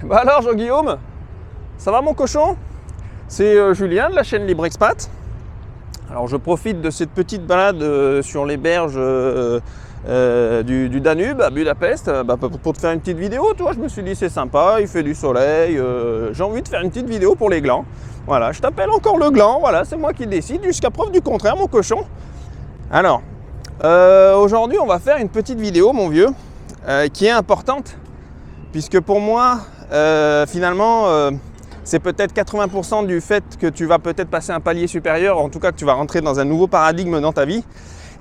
Bah alors Jean-Guillaume, ça va mon cochon? C'est Julien de la chaîne Libre Expat. Alors je profite de cette petite balade sur les berges du Danube à Budapest pour te faire une petite vidéo. Tu vois, je me suis dit c'est sympa, il fait du soleil, j'ai envie de faire une petite vidéo pour les glands. Voilà, je t'appelle encore le gland, voilà, c'est moi qui décide jusqu'à preuve du contraire mon cochon. Alors, aujourd'hui on va faire une petite vidéo mon vieux, qui est importante puisque pour moi finalement c'est peut-être 80% du fait que tu vas peut-être passer un palier supérieur, en tout cas que tu vas rentrer dans un nouveau paradigme dans ta vie.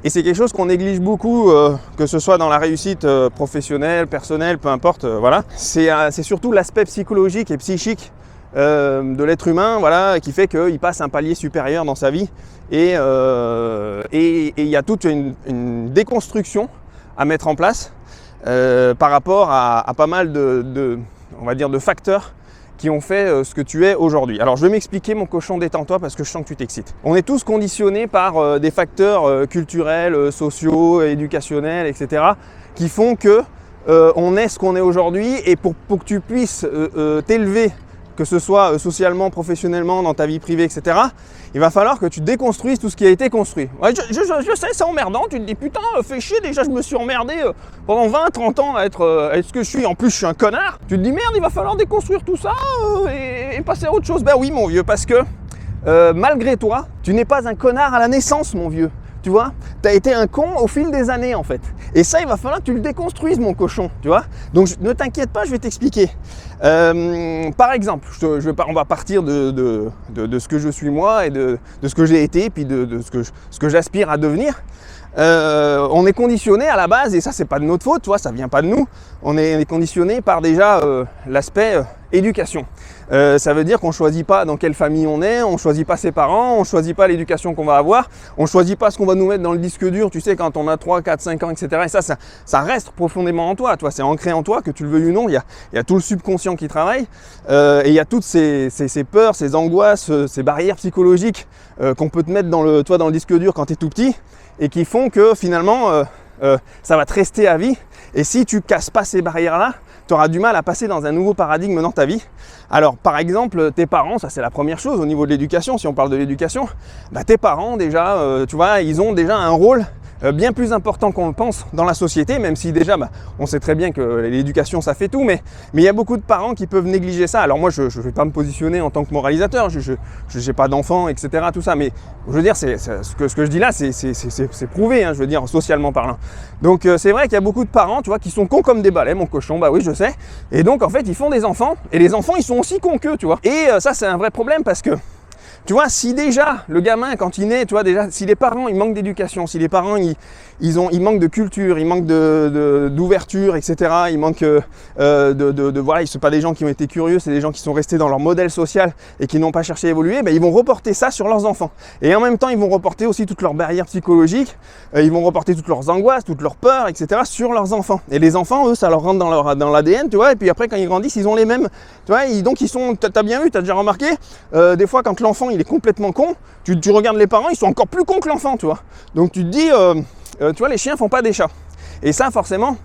Et c'est quelque chose qu'on néglige beaucoup, que ce soit dans la réussite professionnelle, personnelle, peu importe, voilà. C'est surtout l'aspect psychologique et psychique de l'être humain, voilà, qui fait qu'il passe un palier supérieur dans sa vie. Et il y a toute une déconstruction à mettre en place par rapport à pas mal on va dire, de facteurs qui ont fait ce que tu es aujourd'hui. Alors je vais m'expliquer mon cochon, détends-toi parce que je sens que tu t'excites. On est tous conditionnés par des facteurs culturels, sociaux, éducationnels, etc. qui font que on est ce qu'on est aujourd'hui, et pour que tu puisses t'élever, que ce soit socialement, professionnellement, dans ta vie privée, etc., il va falloir que tu déconstruises tout ce qui a été construit. Ouais, je sais, c'est emmerdant, tu te dis putain, fais chier, déjà je me suis emmerdé pendant 20-30 ans à être ce que je suis, en plus je suis un connard. Tu te dis merde, il va falloir déconstruire tout ça et passer à autre chose. Ben oui mon vieux, parce que malgré toi, tu n'es pas un connard à la naissance mon vieux. Tu vois, tu as été un con au fil des années en fait. Et ça, il va falloir que tu le déconstruises mon cochon, tu vois. Donc ne t'inquiète pas, je vais t'expliquer. Par exemple, on va partir de ce que je suis moi et de ce que j'ai été, puis de ce que j'aspire à devenir. On est conditionné à la base, et ça c'est pas de notre faute, tu vois, ça vient pas de nous. On est conditionné par déjà l'aspect éducation. Ça veut dire qu'on ne choisit pas dans quelle famille on est, on ne choisit pas ses parents, on ne choisit pas l'éducation qu'on va avoir, on ne choisit pas ce qu'on va nous mettre dans le disque dur, tu sais, quand on a 3, 4, 5 ans, etc. Et ça reste profondément en toi, c'est ancré en toi, que tu le veuilles ou non, il y a tout le subconscient qui travaille, et il y a toutes ces peurs, ces angoisses, ces barrières psychologiques qu'on peut te mettre dans le disque dur quand tu es tout petit, et qui font que finalement, ça va te rester à vie. Et si tu casses pas ces barrières-là, tu auras du mal à passer dans un nouveau paradigme dans ta vie. Alors par exemple, tes parents, ça c'est la première chose au niveau de l'éducation, si on parle de l'éducation, bah, tes parents déjà, tu vois, ils ont déjà un rôle bien plus important qu'on le pense dans la société, même si déjà on sait très bien que l'éducation ça fait tout, mais il y a beaucoup de parents qui peuvent négliger ça. Alors moi je ne vais pas me positionner en tant que moralisateur, je n'ai pas d'enfants, etc. tout ça, mais je veux dire ce que je dis là c'est prouvé, hein, je veux dire socialement parlant. Donc c'est vrai qu'il y a beaucoup de parents, tu vois, qui sont cons comme des balais, mon cochon, bah oui je sais, et donc en fait ils font des enfants, et les enfants ils sont aussi cons qu'eux, tu vois, et ça c'est un vrai problème parce que tu vois, si déjà le gamin quand il naît, tu vois, déjà si les parents ils manquent d'éducation, si les parents ils manquent de culture, ils manquent d'ouverture, etc. Ils manquent voilà, c'est pas des gens qui ont été curieux, c'est des gens qui sont restés dans leur modèle social et qui n'ont pas cherché à évoluer, ben ils vont reporter ça sur leurs enfants. Et en même temps, ils vont reporter aussi toutes leurs barrières psychologiques, ils vont reporter toutes leurs angoisses, toutes leurs peurs, etc. sur leurs enfants. Et les enfants, eux, ça leur rentre dans l'ADN, tu vois, et puis après quand ils grandissent, ils ont les mêmes, tu vois, donc ils sont, t'as bien vu, t'as déjà remarqué, des fois quand l'enfant il est complètement con, tu regardes les parents, ils sont encore plus cons que l'enfant, tu vois. Donc tu te dis, tu vois, les chiens font pas des chats. Et ça, forcément,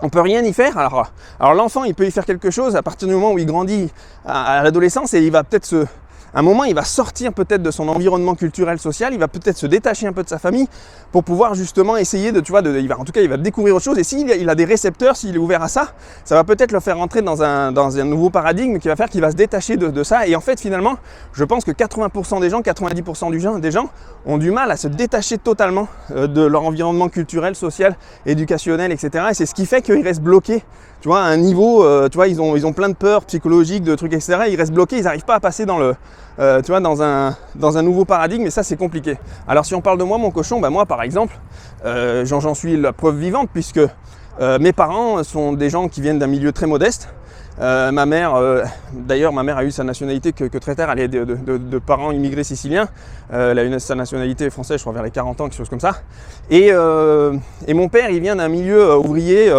on peut rien y faire. Alors l'enfant, il peut y faire quelque chose à partir du moment où il grandit à l'adolescence, et il va peut-être à un moment, il va sortir peut-être de son environnement culturel, social, il va peut-être se détacher un peu de sa famille pour pouvoir justement essayer en tout cas, il va découvrir autre chose. Et s'il a des récepteurs, s'il est ouvert à ça, ça va peut-être le faire rentrer dans un nouveau paradigme qui va faire qu'il va se détacher de ça. Et en fait, finalement, je pense que 80% des gens, 90% des gens ont du mal à se détacher totalement de leur environnement culturel, social, éducationnel, etc. Et c'est ce qui fait qu'ils restent bloqués, tu vois, à un niveau, tu vois, ils ont plein de peurs psychologiques, de trucs, etc. Ils restent bloqués, ils n'arrivent pas à passer dans dans un nouveau paradigme, et ça c'est compliqué. Alors si on parle de moi, mon cochon, moi par exemple, j'en suis la preuve vivante, puisque mes parents sont des gens qui viennent d'un milieu très modeste. Ma mère, d'ailleurs ma mère a eu sa nationalité que très tard, elle est de parents immigrés siciliens, elle a eu sa nationalité française je crois vers les 40 ans, quelque chose comme ça, et mon père il vient d'un milieu ouvrier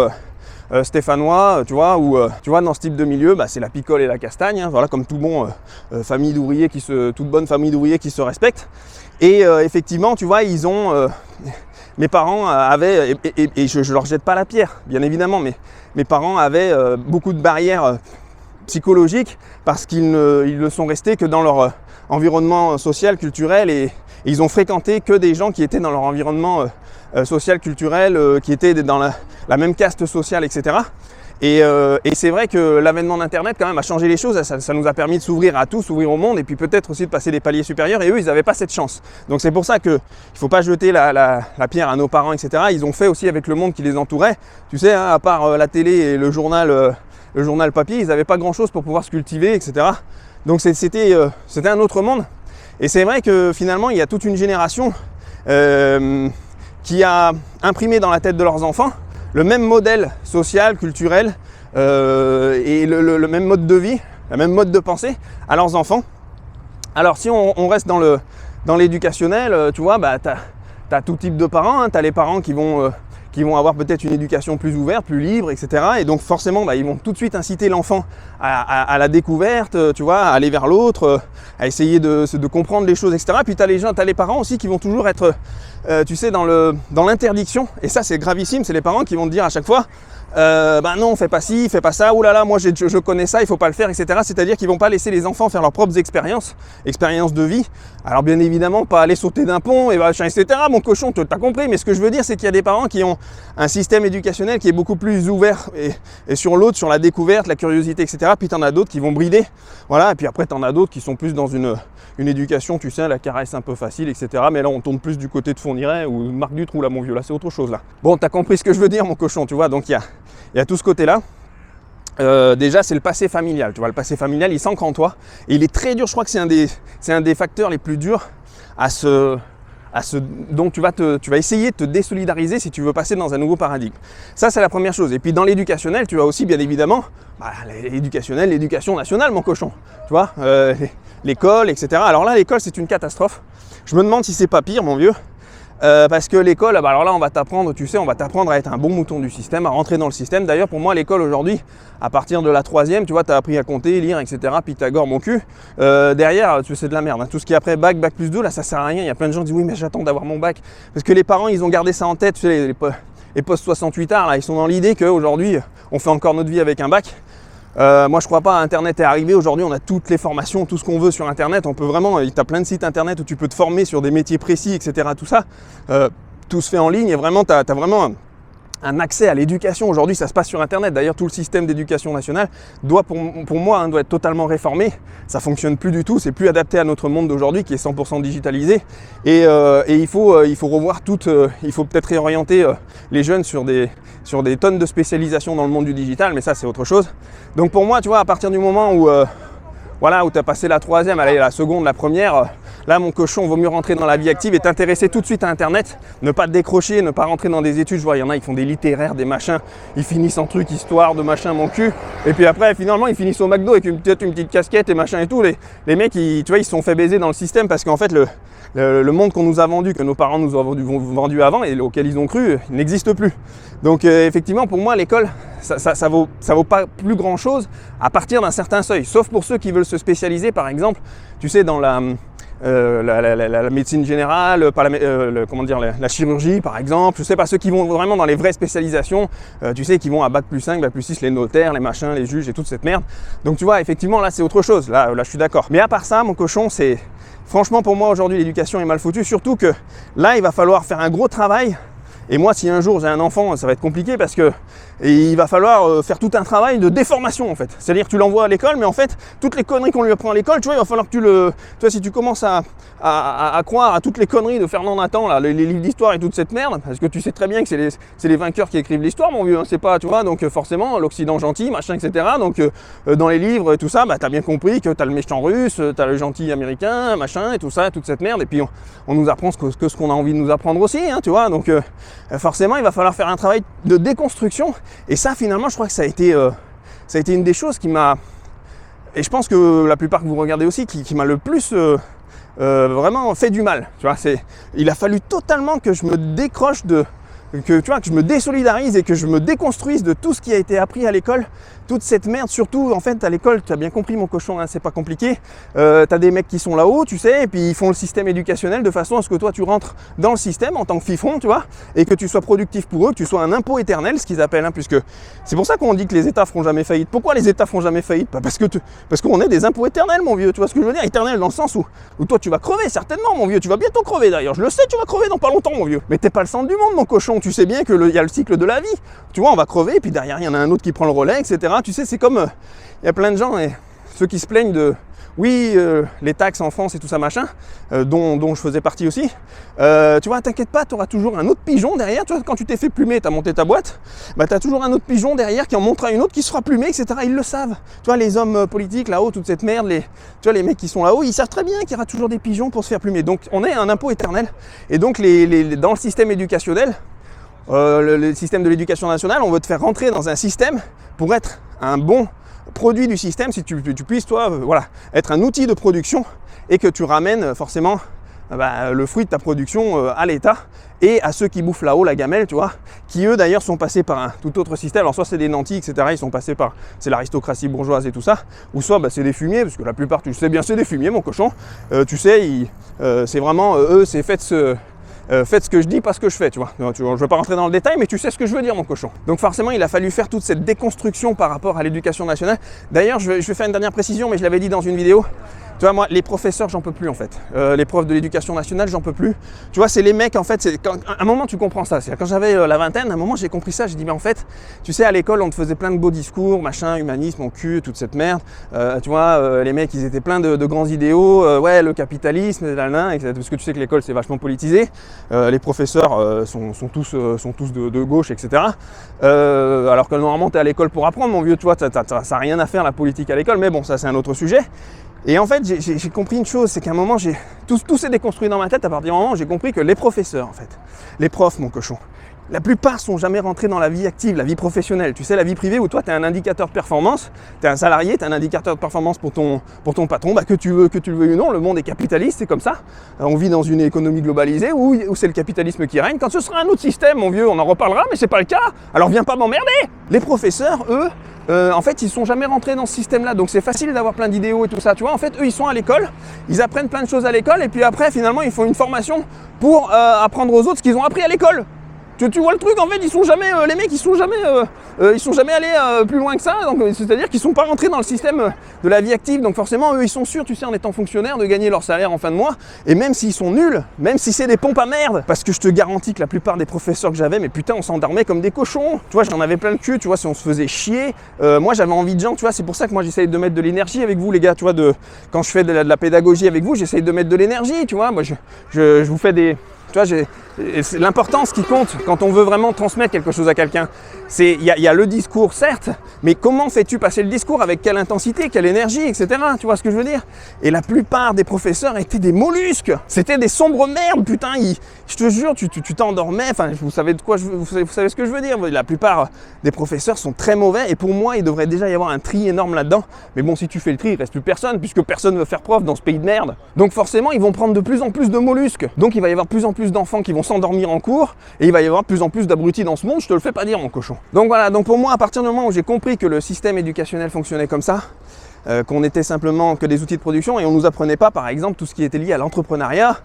stéphanois, tu vois, où tu vois, dans ce type de milieu, c'est la picole et la castagne, hein, voilà, comme tout bon famille d'ouvriers toute bonne famille d'ouvriers qui se respecte. Et effectivement, tu vois, mes parents avaient, et je leur jette pas la pierre, bien évidemment, mais mes parents avaient beaucoup de barrières psychologiques parce qu'ils ne sont restés que dans leur environnement social, culturel et ils ont fréquenté que des gens qui étaient dans leur environnement social, culturel, qui étaient dans la même caste sociale, etc. Et c'est vrai que l'avènement d'Internet quand même a changé les choses, ça nous a permis de s'ouvrir à tout, s'ouvrir au monde et puis peut-être aussi de passer des paliers supérieurs et eux ils n'avaient pas cette chance. Donc c'est pour ça qu'il ne faut pas jeter la pierre à nos parents, etc. Ils ont fait aussi avec le monde qui les entourait, tu sais, hein, à part la télé et le journal papier, ils n'avaient pas grand chose pour pouvoir se cultiver, etc. Donc c'était un autre monde. Et c'est vrai que finalement il y a toute une génération qui a imprimé dans la tête de leurs enfants le même modèle social, culturel et le même mode de vie, le même mode de pensée à leurs enfants. Alors si on reste dans l'éducationnel, tu vois, bah, tu as tout type de parents, hein. Tu as les parents qui vont avoir peut-être une éducation plus ouverte, plus libre, etc. Et donc forcément, bah, ils vont tout de suite inciter l'enfant à la découverte, tu vois, à aller vers l'autre, à essayer de comprendre les choses, etc. Puis tu as les parents aussi qui vont toujours être, tu sais, dans l'interdiction. Et ça, c'est gravissime. C'est les parents qui vont te dire à chaque fois, bah non, fais pas ci, fais pas ça, oulala, moi je connais ça, il faut pas le faire, etc. C'est-à-dire qu'ils vont pas laisser les enfants faire leurs propres expériences de vie. Alors bien évidemment, pas aller sauter d'un pont, et machin, etc. Mon cochon, t'as compris, mais ce que je veux dire, c'est qu'il y a des parents qui ont un système éducationnel qui est beaucoup plus ouvert et sur l'autre, sur la découverte, la curiosité, etc. Puis t'en as d'autres qui vont brider, voilà, et puis après t'en as d'autres qui sont plus dans une éducation, tu sais, la caresse un peu facile, etc. Mais là, on tourne plus du côté de Fourniret ou Marc Dutroux, là, mon vieux, là, c'est autre chose, là. Bon, t'as compris ce que je veux dire, mon cochon, tu vois, donc il y a tout ce côté-là. Déjà, c'est le passé familial, tu vois, le passé familial, il s'ancre en toi, et il est très dur, je crois que c'est un des facteurs les plus durs donc tu vas essayer de te désolidariser si tu veux passer dans un nouveau paradigme. Ça, c'est la première chose. Et puis dans l'éducationnel, tu as aussi bien évidemment l'éducation nationale, mon cochon. Tu vois, l'école, etc. Alors là, l'école, c'est une catastrophe. Je me demande si c'est pas pire, mon vieux. Parce que l'école, bah alors là on va t'apprendre, tu sais, on va t'apprendre à être un bon mouton du système, à rentrer dans le système. D'ailleurs pour moi l'école aujourd'hui, à partir de la 3e, tu vois, tu as appris à compter, lire, etc. Pythagore, mon cul. Derrière, tu sais, c'est de la merde, hein. Tout ce qui est après bac plus 2, là ça sert à rien. Il y a plein de gens qui disent oui mais j'attends d'avoir mon bac. Parce que les parents ils ont gardé ça en tête, tu sais, les post-68ards là, ils sont dans l'idée qu'aujourd'hui on fait encore notre vie avec un bac. Moi je crois pas, Internet est arrivé, aujourd'hui on a toutes les formations, tout ce qu'on veut sur Internet, on peut vraiment, tu as plein de sites Internet où tu peux te former sur des métiers précis, etc. Tout ça, tout se fait en ligne et vraiment tu as vraiment un accès à l'éducation. Aujourd'hui ça se passe sur Internet, d'ailleurs tout le système d'éducation nationale doit pour moi doit être totalement réformé, ça fonctionne plus du tout, c'est plus adapté à notre monde d'aujourd'hui qui est 100% digitalisé et il faut revoir il faut peut-être réorienter les jeunes sur des tonnes de spécialisation dans le monde du digital, mais ça c'est autre chose. Donc pour moi, tu vois, à partir du moment où tu as passé la 3e, allez, la seconde, la première, là mon cochon, vaut mieux rentrer dans la vie active et t'intéresser tout de suite à Internet, ne pas te décrocher, ne pas rentrer dans des études. Je vois, il y en a, ils font des littéraires, des machins, ils finissent en truc, histoire de machin, mon cul, et puis après finalement ils finissent au McDo avec peut-être une petite casquette et machin et tout. Les mecs, tu vois, ils se sont fait baiser dans le système parce qu'en fait le monde qu'on nous a vendu, que nos parents nous ont vendu avant et auquel ils ont cru, il n'existe plus. Donc effectivement pour moi l'école ça vaut pas plus grand chose à partir d'un certain seuil, sauf pour ceux qui veulent se spécialiser par exemple, tu sais, dans la médecine générale, la chirurgie par exemple, je sais pas, ceux qui vont vraiment dans les vraies spécialisations, tu sais, qui vont à bac plus 5, bac plus 6, les notaires, les machins, les juges et toute cette merde. Donc tu vois, effectivement là c'est autre chose, là je suis d'accord. Mais à part ça, mon cochon, franchement pour moi aujourd'hui l'éducation est mal foutue, surtout que là il va falloir faire un gros travail. Et moi, si un jour j'ai un enfant, ça va être compliqué parce que il va falloir faire tout un travail de déformation en fait. C'est-à-dire que tu l'envoies à l'école, mais en fait, toutes les conneries qu'on lui apprend à l'école, tu vois, il va falloir que tu vois, si tu commences à croire à toutes les conneries de Fernand Nathan, là, les livres d'histoire et toute cette merde, parce que tu sais très bien que c'est les vainqueurs qui écrivent l'histoire, mon vieux, hein, c'est pas, tu vois, donc forcément, l'Occident gentil, machin, etc. Donc dans les livres et tout ça, bah t'as bien compris que t'as le méchant russe, t'as le gentil américain, machin, et tout ça, toute cette merde, et puis on nous apprend ce qu'on a envie de nous apprendre aussi, hein, tu vois, donc forcément, il va falloir faire un travail de déconstruction. Et ça, finalement, je crois que ça a été une des choses qui m'a... Et je pense que la plupart que vous regardez aussi, qui m'a le plus vraiment fait du mal. Tu vois, il a fallu totalement que je me décroche de que tu vois, que je me désolidarise et que je me déconstruise de tout ce qui a été appris à l'école, toute cette merde. Surtout en fait à l'école, tu as bien compris mon cochon, hein, c'est pas compliqué, tu as des mecs qui sont là-haut, tu sais, et puis ils font le système éducationnel de façon à ce que toi tu rentres dans le système en tant que fifron, tu vois, et que tu sois productif pour eux, que tu sois un impôt éternel, ce qu'ils appellent, hein, puisque c'est pour ça qu'on dit que les États feront jamais faillite. Pourquoi les États feront jamais faillite? Parce qu'on est des impôts éternels, mon vieux, tu vois ce que je veux dire, éternel dans le sens où toi tu vas crever certainement, mon vieux, tu vas bientôt crever d'ailleurs, je le sais, tu vas crever dans pas longtemps, mon vieux, mais t'es pas le centre du monde, mon cochon, tu sais bien que il y a le cycle de la vie, tu vois, on va crever, et puis derrière il y en a un autre qui prend le relais, etc. Tu sais, c'est comme, il y a plein de gens, et ceux qui se plaignent de, oui, les taxes en France et tout ça machin, dont je faisais partie aussi, tu vois, t'inquiète pas, tu auras toujours un autre pigeon derrière, tu vois, quand tu t'es fait plumer, tu as monté ta boîte, bah tu as toujours un autre pigeon derrière qui en montrera une autre qui sera plumée, etc. Ils le savent, tu vois, les hommes politiques là-haut, toute cette merde, tu vois, les mecs qui sont là-haut, ils savent très bien qu'il y aura toujours des pigeons pour se faire plumer, donc on est un impôt éternel, et donc dans le système éducationnel, le système de l'éducation nationale, on veut te faire rentrer dans un système pour être un bon produit du système, si tu puisses, toi, voilà, être un outil de production et que tu ramènes forcément le fruit de ta production à l'État et à ceux qui bouffent là-haut la gamelle, tu vois, qui eux d'ailleurs sont passés par un tout autre système. Alors soit c'est des nantis, etc., ils sont passés par, c'est l'aristocratie bourgeoise et tout ça, ou soit c'est des fumiers, parce que la plupart, tu sais bien, c'est des fumiers, mon cochon, tu sais, c'est vraiment, eux, c'est faites ce que je dis, pas ce que je fais, tu vois. Je ne vais pas rentrer dans le détail, mais tu sais ce que je veux dire, mon cochon. Donc forcément, il a fallu faire toute cette déconstruction par rapport à l'éducation nationale. D'ailleurs, je vais faire une dernière précision, mais je l'avais dit dans une vidéo. Tu vois, moi, les professeurs, j'en peux plus, en fait. Les profs de l'éducation nationale, j'en peux plus. Tu vois, c'est les mecs, en fait, à un moment, tu comprends ça. Quand j'avais la vingtaine, à un moment, j'ai compris ça. J'ai dit, mais en fait, tu sais, à l'école, on te faisait plein de beaux discours, machin, humanisme, mon cul, toute cette merde. Tu vois, les mecs, ils étaient pleins de grands idéaux. Ouais, le capitalisme, parce que tu sais que l'école, c'est vachement politisé. Les professeurs sont tous de gauche, etc. Alors que normalement, tu es à l'école pour apprendre, mon vieux, tu vois, ça n'a rien à faire, la politique à l'école. Mais bon, ça, c'est un autre sujet. Et en fait, j'ai compris une chose, c'est qu'à un moment, tout s'est déconstruit dans ma tête à partir du moment où j'ai compris que les professeurs, en fait, les profs, mon cochon, la plupart sont jamais rentrés dans la vie active, la vie professionnelle. Tu sais, la vie privée où toi, tu es un indicateur de performance, tu es un salarié, tu es un indicateur de performance pour ton patron, que tu le veuilles ou non, le monde est capitaliste, c'est comme ça. On vit dans une économie globalisée où c'est le capitalisme qui règne. Quand ce sera un autre système, mon vieux, on en reparlera, mais c'est pas le cas. Alors viens pas m'emmerder. Les professeurs, eux, en fait, ils sont jamais rentrés dans ce système-là, donc c'est facile d'avoir plein d'idéaux et tout ça, tu vois. En fait, eux, ils sont à l'école, ils apprennent plein de choses à l'école, et puis après, finalement, ils font une formation pour apprendre aux autres ce qu'ils ont appris à l'école. Tu vois le truc, en fait, ils sont jamais, les mecs, ils sont jamais allés plus loin que ça, donc c'est-à-dire qu'ils sont pas rentrés dans le système de la vie active, donc forcément, eux, ils sont sûrs, tu sais, en étant fonctionnaires, de gagner leur salaire en fin de mois, et même s'ils sont nuls, même si c'est des pompes à merde, parce que je te garantis que la plupart des professeurs que j'avais, mais putain, on s'endormait comme des cochons, tu vois, j'en avais plein le cul, tu vois, si on se faisait chier, moi, j'avais envie de gens, tu vois, c'est pour ça que moi, j'essaye de mettre de l'énergie avec vous, les gars, tu vois, quand je fais de la pédagogie avec vous, j'essaye de mettre de l'énergie, tu vois, moi, je vous fais des... Tu vois, c'est l'importance qui compte quand on veut vraiment transmettre quelque chose à quelqu'un. Il y a le discours, certes, mais comment fais-tu passer le discours, avec quelle intensité, quelle énergie, etc. Tu vois ce que je veux dire? Et la plupart des professeurs étaient des mollusques. C'était des sombres merdes, putain. Je te jure, tu t'endormais. Enfin, vous savez vous savez ce que je veux dire. La plupart des professeurs sont très mauvais, et pour moi, il devrait déjà y avoir un tri énorme là-dedans. Mais bon, si tu fais le tri, il ne reste plus personne, puisque personne ne veut faire prof dans ce pays de merde. Donc forcément, ils vont prendre de plus en plus de mollusques. Donc il va y avoir de plus en plus d'enfants qui vont s'endormir en cours, et il va y avoir de plus en plus d'abrutis dans ce monde, je te le fais pas dire, mon cochon. Donc voilà, donc pour moi, à partir du moment où j'ai compris que le système éducationnel fonctionnait comme ça, qu'on était simplement que des outils de production, et on nous apprenait pas, par exemple, tout ce qui était lié à l'entrepreneuriat,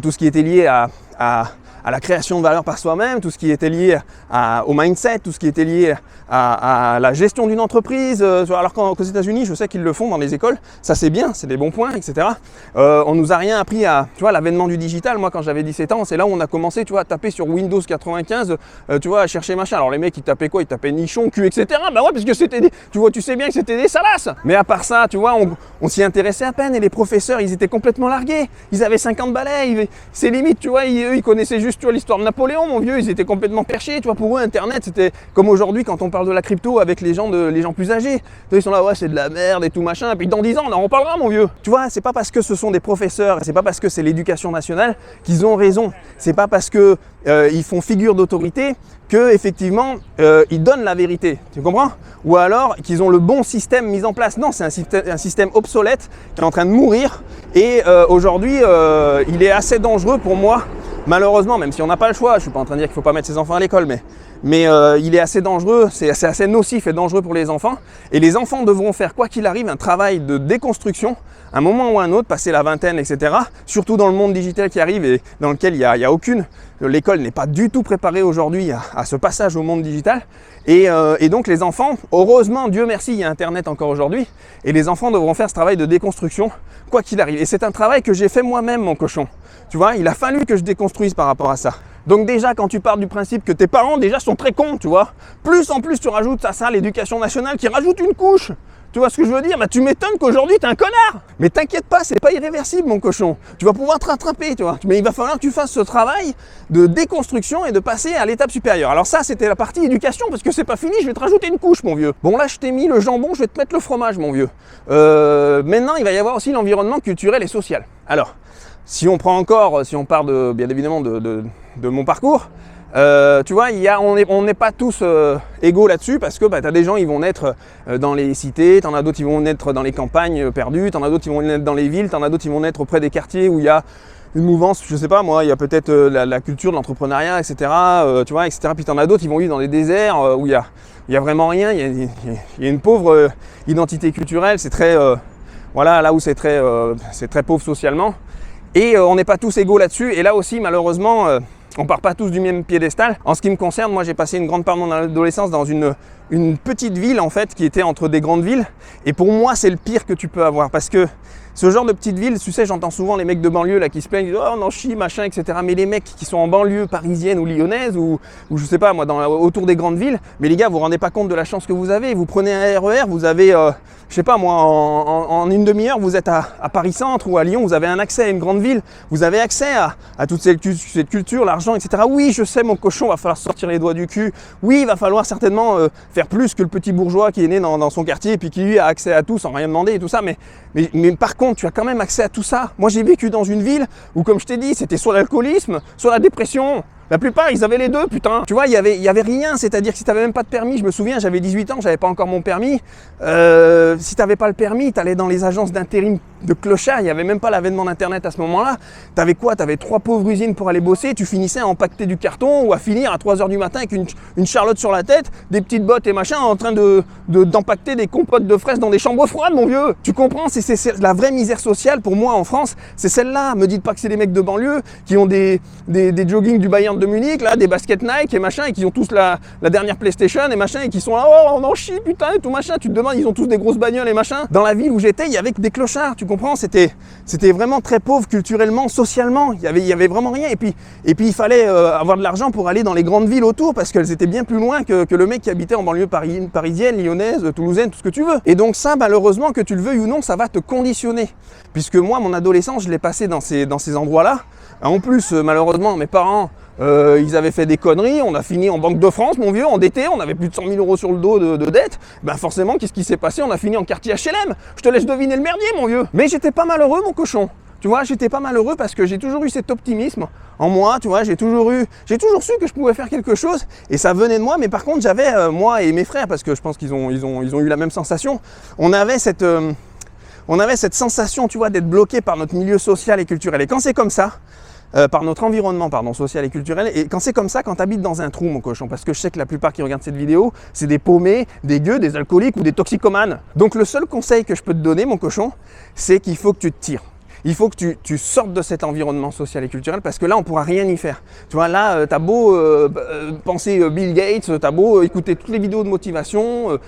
tout ce qui était lié à la création de valeur par soi-même, tout ce qui était lié au mindset, tout ce qui était lié à la gestion d'une entreprise. Alors qu'aux États-Unis, je sais qu'ils le font dans les écoles, ça c'est bien, c'est des bons points, etc. On nous a rien appris à, tu vois, l'avènement du digital. Moi, quand j'avais 17 ans, c'est là où on a commencé, tu vois, à taper sur Windows 95, tu vois, à chercher machin. Alors les mecs, ils tapaient quoi? Ils tapaient nichon, cul, etc. Bah ouais, parce que c'était tu sais bien que c'était des salasses. Mais à part ça, tu vois, on s'y intéressait à peine, et les professeurs, ils étaient complètement largués. Ils avaient 50 balais, c'est limite, tu vois, eux, ils connaissaient juste, tu vois, l'histoire de Napoléon, mon vieux, ils étaient complètement perchés, tu vois. Pour eux, Internet, c'était comme aujourd'hui quand on parle de la crypto avec les gens plus âgés. Ils sont là, ouais, c'est de la merde et tout machin, et puis dans 10 ans, on en reparlera, mon vieux. Tu vois, c'est pas parce que ce sont des professeurs, c'est pas parce que c'est l'éducation nationale qu'ils ont raison. C'est pas parce que ils font figure d'autorité que effectivement ils donnent la vérité. Tu comprends? Ou alors qu'ils ont le bon système mis en place. Non, c'est un système obsolète qui est en train de mourir, et aujourd'hui, il est assez dangereux pour moi malheureusement, même si on n'a pas le choix, je ne suis pas en train de dire qu'il ne faut pas mettre ses enfants à l'école, mais il est assez dangereux, c'est assez nocif et dangereux pour les enfants. Et les enfants devront faire, quoi qu'il arrive, un travail de déconstruction, un moment ou un autre, passer la vingtaine, etc. Surtout dans le monde digital qui arrive et dans lequel il y a aucune... L'école n'est pas du tout préparée aujourd'hui à ce passage au monde digital. Et donc les enfants, heureusement, Dieu merci, il y a Internet encore aujourd'hui, et les enfants devront faire ce travail de déconstruction, quoi qu'il arrive. Et c'est un travail que j'ai fait moi-même, mon cochon. Tu vois, il a fallu que je déconstruise par rapport à ça. Donc déjà, quand tu pars du principe que tes parents déjà sont très cons, tu vois, plus en plus tu rajoutes à ça l'éducation nationale qui rajoute une couche. Tu vois ce que je veux dire? Bah, tu m'étonnes qu'aujourd'hui t'es un connard. Mais t'inquiète pas, c'est pas irréversible, mon cochon. Tu vas pouvoir te rattraper, tu vois. Mais il va falloir que tu fasses ce travail de déconstruction et de passer à l'étape supérieure. Alors ça, c'était la partie éducation, parce que c'est pas fini, je vais te rajouter une couche, mon vieux. Bon, là, je t'ai mis le jambon, je vais te mettre le fromage, mon vieux. Maintenant, il va y avoir aussi l'environnement culturel et social. Alors, si on part bien évidemment de mon parcours, tu vois, on n'est pas tous égaux là-dessus, parce que tu as des gens, ils vont naître dans les cités, tu en as d'autres, ils vont naître dans les campagnes perdues, tu en as d'autres, ils vont naître dans les villes, tu en as d'autres, ils vont naître auprès des quartiers où il y a une mouvance, je sais pas moi, il y a peut-être la culture de l'entrepreneuriat, etc. Tu vois, etc. Puis tu en as d'autres, ils vont vivre dans des déserts où il y a vraiment rien, il y a une pauvre identité culturelle, c'est très, voilà, là où c'est très pauvre socialement. Et on n'est pas tous égaux là-dessus, et là aussi, malheureusement, on part pas tous du même piédestal. En ce qui me concerne, moi j'ai passé une grande part de mon adolescence dans une petite ville en fait qui était entre des grandes villes, et pour moi c'est le pire que tu peux avoir, parce que ce genre de petite ville, tu sais, j'entends souvent les mecs de banlieue là qui se plaignent, ils disent oh on en chie machin, etc. Mais les mecs qui sont en banlieue parisienne ou lyonnaise ou je sais pas moi autour des grandes villes, mais les gars, vous vous rendez pas compte de la chance que vous avez. Vous prenez un RER, vous avez je sais pas moi, en une demi-heure, vous êtes à Paris Centre ou à Lyon, vous avez un accès à une grande ville, vous avez accès à toute cette culture, l'argent, etc. Oui, je sais, mon cochon, va falloir sortir les doigts du cul. Oui, il va falloir certainement faire plus que le petit bourgeois qui est né dans son quartier et puis qui lui a accès à tout sans rien demander et tout ça. Mais par contre, tu as quand même accès à tout ça. Moi, j'ai vécu dans une ville où, comme je t'ai dit, c'était soit l'alcoolisme, soit la dépression. La plupart, ils avaient les deux, putain. Tu vois, il y avait rien. C'est-à-dire que si tu n'avais même pas de permis, je me souviens, j'avais 18 ans, j'avais pas encore mon permis. Si tu n'avais pas le permis, tu allais dans les agences d'intérim de clochards. Il n'y avait même pas l'avènement d'Internet à ce moment-là. Tu avais quoi? Tu avais 3 pauvres usines pour aller bosser. Tu finissais à empaqueter du carton ou à finir à 3h du matin avec une charlotte sur la tête, des petites bottes et machin, en train d'empaqueter des compotes de fraises dans des chambres froides, mon vieux. Tu comprends? C'est la vraie misère sociale pour moi en France. C'est celle-là. Me dites pas que c'est des mecs de banlieue qui ont des joggings du Bayern de Munich, là, des baskets Nike et machin, et qui ont tous la dernière PlayStation et machin, et qui sont là, oh, on en chie, putain, et tout machin. Tu te demandes, ils ont tous des grosses bagnoles et machin. Dans la ville où j'étais, il y avait que des clochards, tu comprends? C'était vraiment très pauvre culturellement, socialement. Il y avait vraiment rien. Et puis il fallait avoir de l'argent pour aller dans les grandes villes autour, parce qu'elles étaient bien plus loin que le mec qui habitait en banlieue parisienne, lyonnaise, toulousaine, tout ce que tu veux. Et donc ça, malheureusement, que tu le veuilles ou non, ça va te conditionner. Puisque moi, mon adolescence, je l'ai passé dans ces endroits-là. En plus, malheureusement, mes parents, ils avaient fait des conneries, on a fini en Banque de France, mon vieux, endetté, on avait plus de 100 000 € sur le dos de dette. Ben forcément, qu'est-ce qui s'est passé? On a fini en quartier HLM. Je te laisse deviner le merdier, mon vieux. Mais j'étais pas malheureux, mon cochon. Tu vois, j'étais pas malheureux parce que j'ai toujours eu cet optimisme en moi, tu vois, j'ai toujours su que je pouvais faire quelque chose et ça venait de moi. Mais par contre, j'avais, moi et mes frères, parce que je pense qu'ils ont eu la même sensation, on avait cette sensation, tu vois, d'être bloqué par notre milieu social et culturel. Et quand c'est comme ça, par notre environnement, social et culturel. Et quand c'est comme ça, quand tu habites dans un trou, mon cochon, parce que je sais que la plupart qui regardent cette vidéo, c'est des paumés, des gueux, des alcooliques ou des toxicomanes. Donc le seul conseil que je peux te donner, mon cochon, c'est qu'il faut que tu te tires. Il faut que tu sortes de cet environnement social et culturel, parce que là, on ne pourra rien y faire. Tu vois, là, tu as beau penser Bill Gates, tu as beau écouter toutes les vidéos de motivation,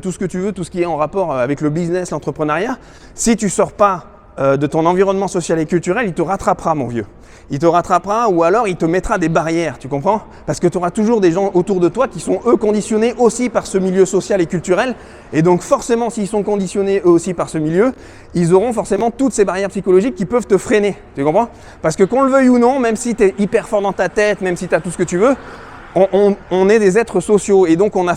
tout ce que tu veux, tout ce qui est en rapport avec le business, l'entrepreneuriat. Si tu ne sors pas de ton environnement social et culturel, il te rattrapera, mon vieux. Il te rattrapera, ou alors il te mettra des barrières, tu comprends? Parce que tu auras toujours des gens autour de toi qui sont eux conditionnés aussi par ce milieu social et culturel. Et donc forcément, s'ils sont conditionnés eux aussi par ce milieu, ils auront forcément toutes ces barrières psychologiques qui peuvent te freiner, tu comprends? Parce que qu'on le veuille ou non, même si tu es hyper fort dans ta tête, même si tu as tout ce que tu veux, on est des êtres sociaux, et donc on est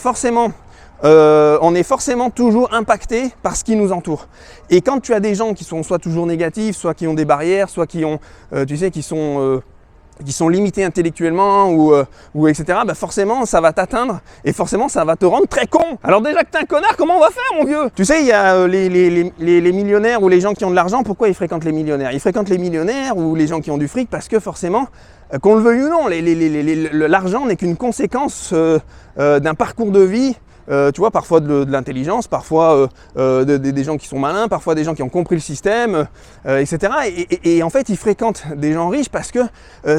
forcément toujours impacté par ce qui nous entoure. Et quand tu as des gens qui sont soit toujours négatifs, soit qui ont des barrières, soit qui ont, qui sont qui sont limités intellectuellement ou etc., bah forcément ça va t'atteindre et forcément ça va te rendre très con. Alors déjà que t'es un connard, comment on va faire mon vieux? Tu sais, il y a les millionnaires ou les gens qui ont de l'argent, pourquoi ils fréquentent les millionnaires? Ils fréquentent les millionnaires ou les gens qui ont du fric parce que forcément, qu'on le veuille ou non, l'argent n'est qu'une conséquence d'un parcours de vie. Tu vois, parfois de l'intelligence, parfois des gens qui sont malins, parfois des gens qui ont compris le système, etc. Et en fait, ils fréquentent des gens riches parce que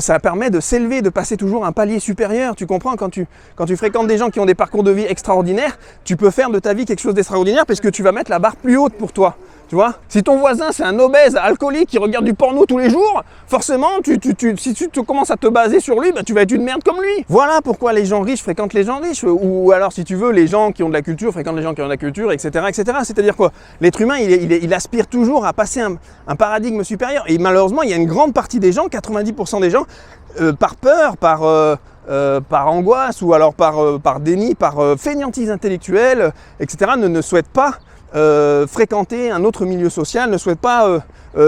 ça permet de s'élever, de passer toujours un palier supérieur. Tu comprends, quand tu fréquentes des gens qui ont des parcours de vie extraordinaires, tu peux faire de ta vie quelque chose d'extraordinaire parce que tu vas mettre la barre plus haute pour toi. Tu vois, si ton voisin c'est un obèse alcoolique qui regarde du porno tous les jours, forcément, si tu commences à te baser sur lui, bah, tu vas être une merde comme lui. Voilà pourquoi les gens riches fréquentent les gens riches. Ou alors, si tu veux, les gens qui ont de la culture fréquentent les gens qui ont de la culture, etc. etc. C'est-à-dire quoi? L'être humain, il aspire toujours à passer un paradigme supérieur. Et malheureusement, il y a une grande partie des gens, 90% des gens, par peur, par angoisse ou alors par déni, par fainéantise intellectuelle, etc., ne souhaitent pas fréquenter un autre milieu social, ne souhaite pas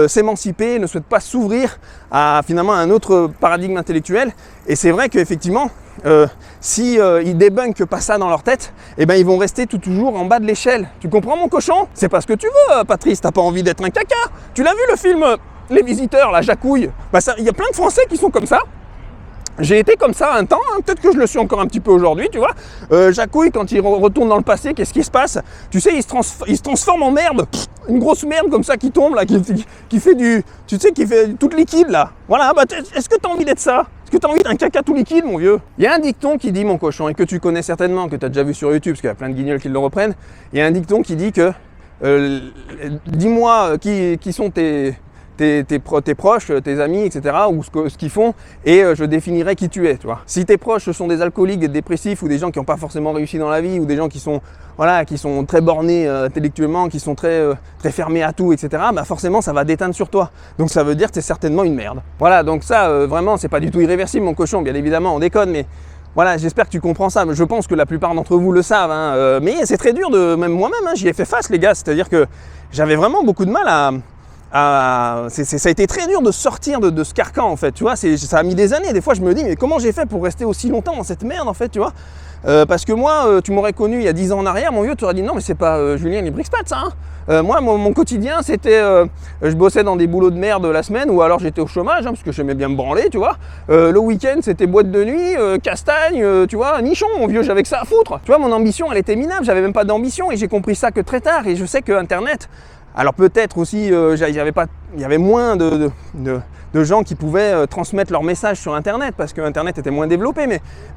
s'émanciper, ne souhaite pas s'ouvrir à finalement un autre paradigme intellectuel. Et c'est vrai qu'effectivement, si ils débunkent pas ça dans leur tête, eh ben ils vont rester toujours en bas de l'échelle. Tu comprends mon cochon? C'est pas ce que tu veux, Patrice, t'as pas envie d'être un caca. Tu l'as vu le film Les Visiteurs, la Jacouille? Bah il y a plein de Français qui sont comme ça. J'ai été comme ça un temps, hein, peut-être que je le suis encore un petit peu aujourd'hui, tu vois. Jacouille, quand il retourne dans le passé, qu'est-ce qui se passe? Tu sais, il se transforme en merde, une grosse merde comme ça qui tombe, là, qui fait du, tu sais, qui fait toute liquide, là. Voilà, bah, est-ce que tu as envie d'être ça? Est-ce que tu as envie d'un caca tout liquide, mon vieux? Il y a un dicton qui dit, mon cochon, et que tu connais certainement, que tu as déjà vu sur YouTube, parce qu'il y a plein de guignols qui le reprennent. Il y a un dicton qui dit que, dis-moi qui sont tes proches, tes amis, etc., ou ce qu'ils font, et je définirai qui tu es, tu vois. Si tes proches sont des alcooliques, des dépressifs, ou des gens qui n'ont pas forcément réussi dans la vie, ou des gens qui sont, voilà, qui sont très bornés intellectuellement, qui sont très fermés à tout, etc., bah forcément, ça va déteindre sur toi. Donc ça veut dire que tu es certainement une merde. Voilà, donc ça, vraiment, c'est pas du tout irréversible, mon cochon, bien évidemment, on déconne, mais voilà, j'espère que tu comprends ça. Je pense que la plupart d'entre vous le savent, hein, mais c'est très dur, même moi-même, hein, j'y ai fait face, les gars, c'est-à-dire que j'avais vraiment beaucoup de mal ça a été très dur de sortir de ce carcan en fait, tu vois, ça a mis des années, des fois je me dis mais comment j'ai fait pour rester aussi longtemps dans cette merde en fait, tu vois, parce que moi, tu m'aurais connu il y a 10 ans en arrière, mon vieux, tu aurais dit non mais c'est pas Julien Librexpat ça, hein. Moi mon quotidien c'était, je bossais dans des boulots de merde la semaine ou alors j'étais au chômage, hein, parce que j'aimais bien me branler, tu vois, le week-end c'était boîte de nuit, castagne, tu vois, nichon mon vieux, j'avais que ça à foutre, tu vois, mon ambition elle était minable, j'avais même pas d'ambition et j'ai compris ça que très tard et je sais que Internet, alors peut-être aussi, il y avait moins de gens qui pouvaient transmettre leurs messages sur Internet parce que Internet était moins développé.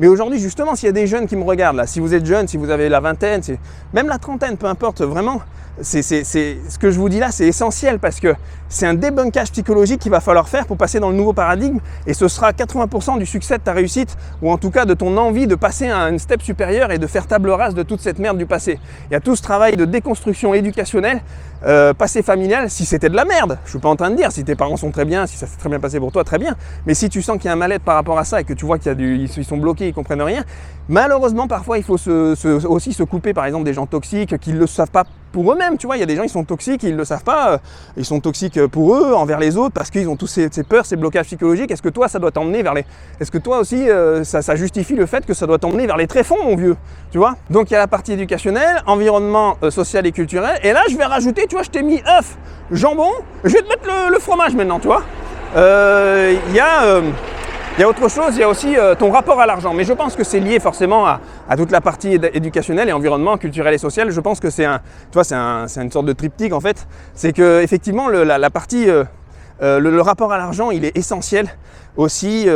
Mais aujourd'hui, justement, s'il y a des jeunes qui me regardent, là, si vous êtes jeune, si vous avez la vingtaine, même la trentaine, peu importe, vraiment, ce que je vous dis là, c'est essentiel parce que c'est un débunkage psychologique qu'il va falloir faire pour passer dans le nouveau paradigme et ce sera 80% du succès de ta réussite ou en tout cas de ton envie de passer à une step supérieure et de faire table rase de toute cette merde du passé. Il y a tout ce travail de déconstruction éducationnelle, passé familial, si c'était de la merde. Je suis pas en train de dire si tes parents sont très bien, si ça s'est très bien passé pour toi, très bien. Mais si tu sens qu'il y a un mal-être par rapport à ça et que tu vois qu'ils sont bloqués, ils comprennent rien, malheureusement parfois il faut aussi se couper par exemple des gens toxiques qui ne le savent pas pour eux-mêmes, tu vois, il y a des gens, ils sont toxiques, ils ne le savent pas, ils sont toxiques pour eux, envers les autres, parce qu'ils ont tous ces peurs, ces blocages psychologiques. Est-ce que toi, ça doit t'emmener vers les... Est-ce que toi aussi, ça justifie le fait que ça doit t'emmener vers les tréfonds, mon vieux, tu vois? Donc il y a la partie éducationnelle, environnement social et culturel, et là, je vais rajouter, tu vois, je t'ai mis œuf, jambon, je vais te mettre le fromage maintenant, tu vois? Il y a autre chose, il y a aussi ton rapport à l'argent. Mais je pense que c'est lié forcément à toute la partie éducationnelle et environnement, culturel et social. Je pense que c'est une sorte de triptyque en fait. C'est que effectivement la partie, le rapport à l'argent, il est essentiel aussi.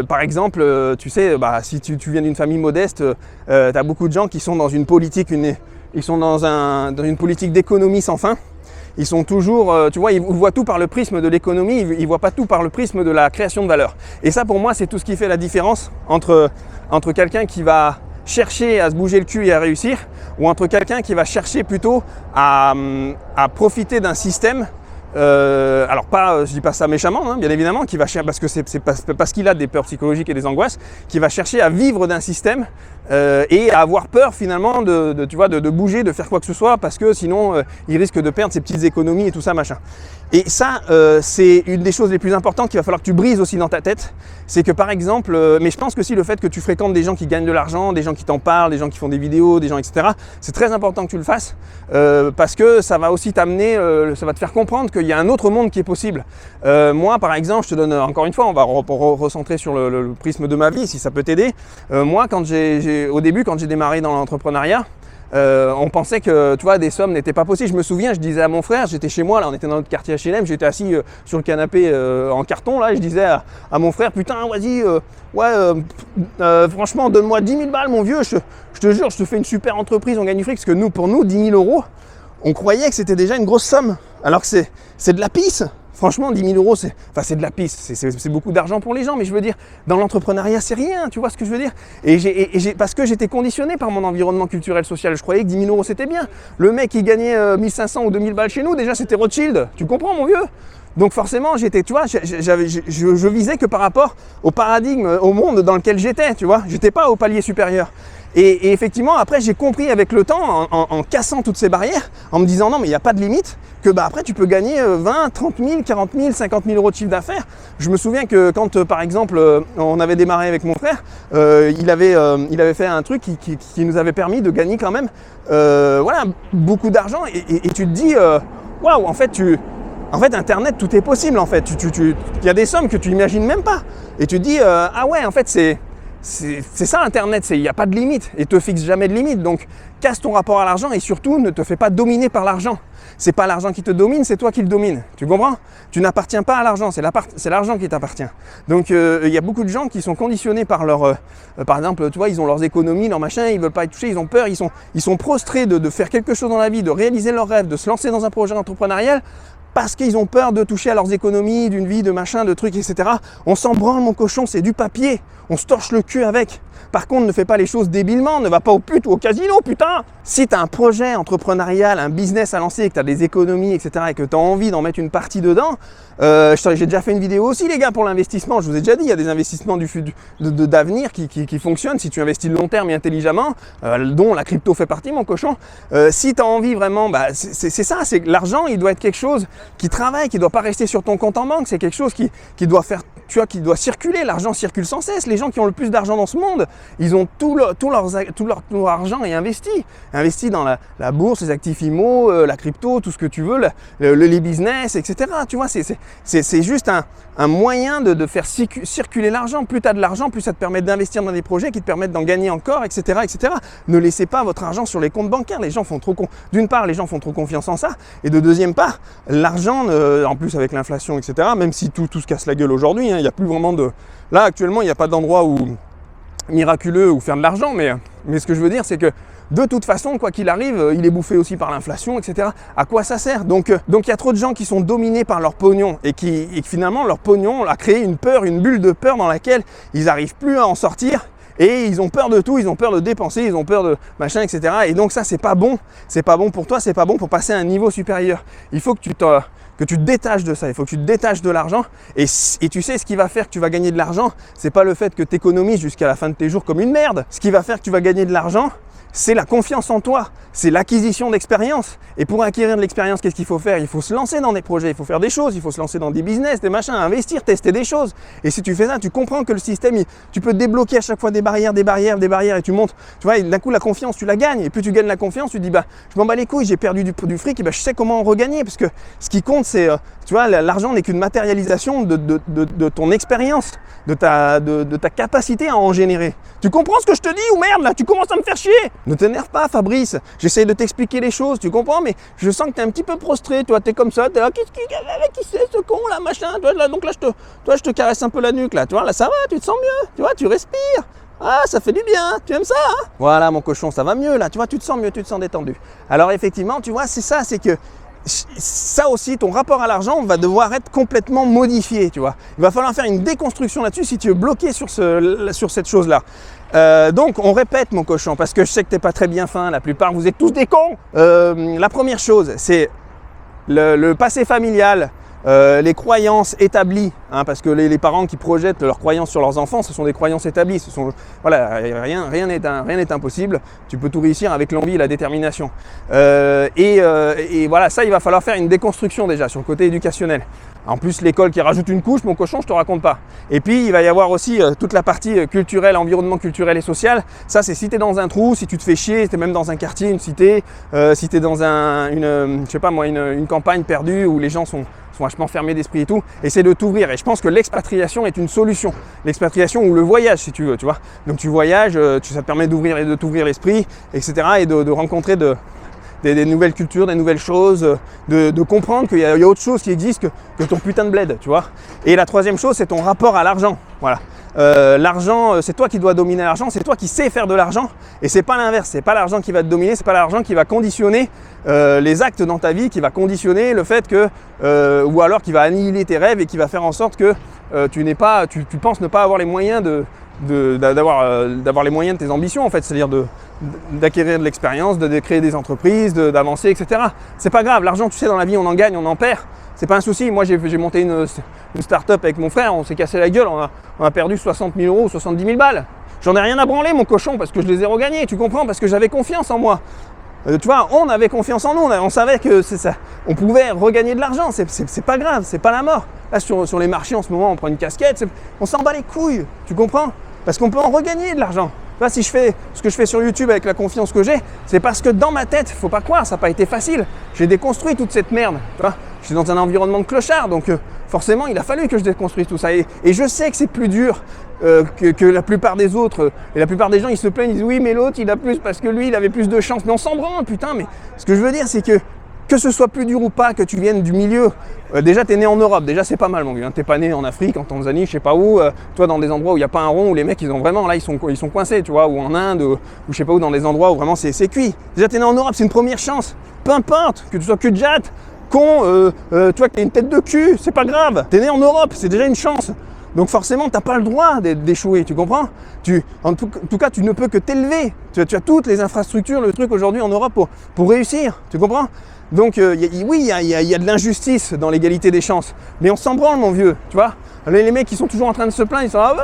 Par exemple, tu sais, si tu viens d'une famille modeste, tu as beaucoup de gens qui sont dans une politique, ils sont dans une politique d'économie sans fin. Ils sont toujours, tu vois, ils voient tout par le prisme de l'économie, ils ne voient pas tout par le prisme de la création de valeur. Et ça, pour moi, c'est tout ce qui fait la différence entre quelqu'un qui va chercher à se bouger le cul et à réussir, ou entre quelqu'un qui va chercher plutôt à profiter d'un système. Alors pas, je dis pas ça méchamment, hein, bien évidemment, qui va chercher parce que c'est parce qu'il a des peurs psychologiques et des angoisses, qui va chercher à vivre d'un système et à avoir peur finalement tu vois, de bouger, de faire quoi que ce soit, parce que sinon il risque de perdre ses petites économies et tout ça machin. Et ça, c'est une des choses les plus importantes qu'il va falloir que tu brises aussi dans ta tête. C'est que par exemple, mais je pense que si le fait que tu fréquentes des gens qui gagnent de l'argent, des gens qui t'en parlent, des gens qui font des vidéos, des gens etc., c'est très important que tu le fasses, parce que ça va aussi t'amener, ça va te faire comprendre qu'il y a un autre monde qui est possible. Moi par exemple, je te donne encore une fois, on va recentrer sur le prisme de ma vie, si ça peut t'aider. Moi au début, quand j'ai démarré dans l'entrepreneuriat, on pensait que tu vois, des sommes n'étaient pas possibles. Je me souviens, je disais à mon frère, j'étais chez moi, là, on était dans notre quartier HLM, j'étais assis sur le canapé en carton, là, et je disais à mon frère, putain, vas-y, franchement, donne-moi 10 000 balles, mon vieux, je te jure, je te fais une super entreprise, on gagne du fric, parce que pour nous, 10 000 €, on croyait que c'était déjà une grosse somme, alors que c'est de la pisse. Franchement, 10 000 €, c'est de la piste, c'est beaucoup d'argent pour les gens, mais je veux dire, dans l'entrepreneuriat, c'est rien, tu vois ce que je veux dire? Parce que j'étais conditionné par mon environnement culturel, social, je croyais que 10 000 € c'était bien. Le mec qui gagnait 1500 ou 2000 balles chez nous, déjà c'était Rothschild, tu comprends mon vieux? Donc forcément, j'étais, tu vois, je visais que par rapport au paradigme, au monde dans lequel j'étais, tu vois, j'étais pas au palier supérieur. Et effectivement, après, j'ai compris avec le temps, en cassant toutes ces barrières, en me disant non, mais il n'y a pas de limite, que bah, après, tu peux gagner 20, 30 000, 40 000, 50 000 € de chiffre d'affaires. Je me souviens que quand, par exemple, on avait démarré avec mon frère, il avait fait un truc qui nous avait permis de gagner quand même voilà, beaucoup d'argent. Et tu te dis, waouh, en fait, Internet, tout est possible, en fait. Il y a des sommes que tu n'imagines même pas. Et tu te dis, ah ouais, en fait, c'est ça Internet, il n'y a pas de limite et te fixe jamais de limite. Donc casse ton rapport à l'argent et surtout ne te fais pas dominer par l'argent. C'est pas l'argent qui te domine, c'est toi qui le domine. Tu comprends? Tu n'appartiens pas à l'argent, c'est l'argent qui t'appartient. Donc il y a beaucoup de gens qui sont conditionnés par leur, par exemple, tu vois, ils ont leurs économies, leurs machins, ils veulent pas être touchés, ils ont peur, ils sont prostrés de faire quelque chose dans la vie, de réaliser leurs rêves, de se lancer dans un projet entrepreneurial. Parce qu'ils ont peur de toucher à leurs économies, d'une vie, de machin, de trucs, etc. On s'en branle, mon cochon, c'est du papier. On se torche le cul avec. Par contre, ne fais pas les choses débilement, ne va pas au pute ou au casino, putain. Si tu as un projet entrepreneurial, un business à lancer, que tu as des économies, etc., et que tu as envie d'en mettre une partie dedans, j'ai déjà fait une vidéo aussi, les gars, pour l'investissement. Je vous ai déjà dit, il y a des investissements d'avenir qui fonctionnent si tu investis long terme et intelligemment, dont la crypto fait partie, mon cochon. Si tu as envie vraiment, bah, c'est ça, c'est que l'argent, il doit être quelque chose qui travaille, qui ne doit pas rester sur ton compte en banque, c'est quelque chose qui doit faire, tu vois, qui doit circuler. L'argent circule sans cesse. Les gens qui ont le plus d'argent dans ce monde, ils ont tout leur argent est investi dans la bourse, les actifs IMO, la crypto, tout ce que tu veux, les business, etc. Tu vois, c'est juste un moyen de faire circuler l'argent. Plus tu as de l'argent, plus ça te permet d'investir dans des projets qui te permettent d'en gagner encore, etc., etc. Ne laissez pas votre argent sur les comptes bancaires. Les gens font d'une part, les gens font trop confiance en ça, et de deuxième part, l'argent, en plus avec l'inflation, etc., même si tout se casse la gueule aujourd'hui, hein, il n'y a plus vraiment de... Là, actuellement, il n'y a pas d'endroit miraculeux où faire de l'argent, mais ce que je veux dire, c'est que de toute façon, quoi qu'il arrive, il est bouffé aussi par l'inflation, etc. À quoi ça sert? Donc il y a trop de gens qui sont dominés par leur pognon et qui finalement, leur pognon a créé une peur, une bulle de peur dans laquelle ils n'arrivent plus à en sortir. Et ils ont peur de tout, ils ont peur de dépenser, ils ont peur de machin, etc. Et donc ça, c'est pas bon pour toi, c'est pas bon pour passer à un niveau supérieur. Il faut que tu te détaches de ça, il faut que tu te détaches de l'argent. Et tu sais, ce qui va faire que tu vas gagner de l'argent, c'est pas le fait que tu économises jusqu'à la fin de tes jours comme une merde. Ce qui va faire que tu vas gagner de l'argent, c'est la confiance en toi, c'est l'acquisition d'expérience. Et pour acquérir de l'expérience, qu'est-ce qu'il faut faire? Il faut se lancer dans des projets, il faut faire des choses, il faut se lancer dans des business, des machins, investir, tester des choses. Et si tu fais ça, tu comprends que le système, tu peux débloquer à chaque fois des barrières, et tu montes. Tu vois, d'un coup, la confiance, tu la gagnes. Et plus tu gagnes la confiance, tu te dis, bah, je m'en bats les couilles, j'ai perdu du fric, et bah, je sais comment en regagner. Parce que ce qui compte, c'est, tu vois, l'argent n'est qu'une matérialisation de ton expérience, de ta capacité à en générer. Tu comprends ce que je te dis ou merde là? Tu commences à me faire chier. Ne t'énerve pas, Fabrice. J'essaye de t'expliquer les choses, tu comprends? Mais je sens que t'es un petit peu prostré, toi, t'es comme ça, t'es là, qui c'est ce con là, machin, toi, là, donc là, je te caresse un peu la nuque là, tu vois, là, ça va, tu te sens mieux, tu vois, tu respires. Ah, ça fait du bien, tu aimes ça, hein? Voilà, mon cochon, ça va mieux là, tu vois, tu te sens mieux, tu te sens détendu. Alors effectivement, tu vois, c'est ça, c'est que ça aussi, ton rapport à l'argent va devoir être complètement modifié, tu vois. Il va falloir faire une déconstruction là-dessus si tu veux bloquer sur cette chose-là. Donc, on répète, mon cochon, parce que je sais que t'es pas très bien fin, la plupart, vous êtes tous des cons. La première chose, c'est le passé familial, les croyances établies, hein, parce que les parents qui projettent leurs croyances sur leurs enfants, ce sont des croyances établies. Voilà, rien n'est impossible. Tu peux tout réussir avec l'envie et la détermination. Et voilà, ça, il va falloir faire une déconstruction déjà sur le côté éducationnel. En plus, l'école qui rajoute une couche, mon cochon, je te raconte pas. Et puis, il va y avoir aussi toute la partie culturelle, environnement culturel et social. Ça, c'est si tu es dans un trou, si tu te fais chier, si tu es même dans un quartier, une cité, si tu es dans je sais pas moi, une campagne perdue où les gens sont vachement fermés d'esprit et tout, essaie de t'ouvrir. Et je pense que l'expatriation est une solution. L'expatriation ou le voyage, si tu veux, tu vois. Donc tu voyages, ça te permet d'ouvrir et de t'ouvrir l'esprit, etc. Et de rencontrer des nouvelles cultures, des nouvelles choses, de comprendre qu'il y a autre chose qui existe que ton putain de bled, tu vois. Et la troisième chose, c'est ton rapport à l'argent. Voilà. L'argent, c'est toi qui dois dominer l'argent, c'est toi qui sais faire de l'argent, et c'est pas l'inverse, c'est pas l'argent qui va te dominer, c'est pas l'argent qui va conditionner les actes dans ta vie, qui va conditionner le fait que, ou alors qui va annihiler tes rêves et qui va faire en sorte que tu penses ne pas avoir les moyens d'avoir les moyens de tes ambitions en fait, c'est-à-dire d'acquérir de l'expérience, de créer des entreprises, d'avancer, etc. C'est pas grave, l'argent, tu sais, dans la vie, on en gagne, on en perd. C'est pas un souci. Moi, j'ai monté une start-up avec mon frère, on s'est cassé la gueule, on a perdu 60 000 euros, 70 000 balles. J'en ai rien à branler, mon cochon, parce que je les ai regagnés, tu comprends, parce que j'avais confiance en moi. Tu vois, on avait confiance en nous, on savait que c'est ça. On pouvait regagner de l'argent, c'est pas grave, c'est pas la mort. Là, sur les marchés, en ce moment, on prend une casquette, on s'en bat les couilles, tu comprends? Parce qu'on peut en regagner de l'argent. Là, si je fais ce que je fais sur YouTube avec la confiance que j'ai, c'est parce que dans ma tête, faut pas croire, ça n'a pas été facile. J'ai déconstruit toute cette merde. Tu vois, je suis dans un environnement de clochard, donc forcément, il a fallu que je déconstruise tout ça. Et je sais que c'est plus dur que la plupart des autres. Et la plupart des gens, ils se plaignent, ils disent oui, mais l'autre, il a plus parce que lui, il avait plus de chance. Mais on s'en branle, putain. Mais ce que je veux dire, c'est que ce soit plus dur ou pas, que tu viennes du milieu, déjà tu es né en Europe, déjà c'est pas mal mon gars, t'es pas né en Afrique, en Tanzanie, je sais pas où, toi dans des endroits où il n'y a pas un rond, où les mecs ils ont vraiment, là ils sont coincés, tu vois, ou en Inde, ou je sais pas où, dans des endroits où vraiment c'est cuit. Déjà t'es né en Europe, c'est une première chance, peu importe, que tu sois cul de jatte, con, toi que t'aies une tête de cul, c'est pas grave, t'es né en Europe, c'est déjà une chance. Donc forcément, tu n'as pas le droit d'échouer, tu comprends? En tout cas, tu ne peux que t'élever. Tu as toutes les infrastructures, le truc aujourd'hui en Europe pour réussir, tu comprends? Donc oui, il y a de l'injustice dans l'égalité des chances, mais on s'en branle, mon vieux, tu vois? Les mecs qui sont toujours en train de se plaindre, ils sont ah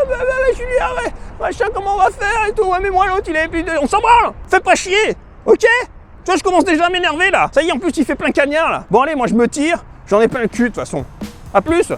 Julien, ouais, machin, comment on va faire et tout, ouais, mais moi l'autre il avait plus de... On s'en branle, fais pas chier, ok? Tu vois, je commence déjà à m'énerver là. Ça y est, en plus il fait plein cagnard là. Bon allez, moi je me tire, j'en ai plein le cul de toute façon. À plus.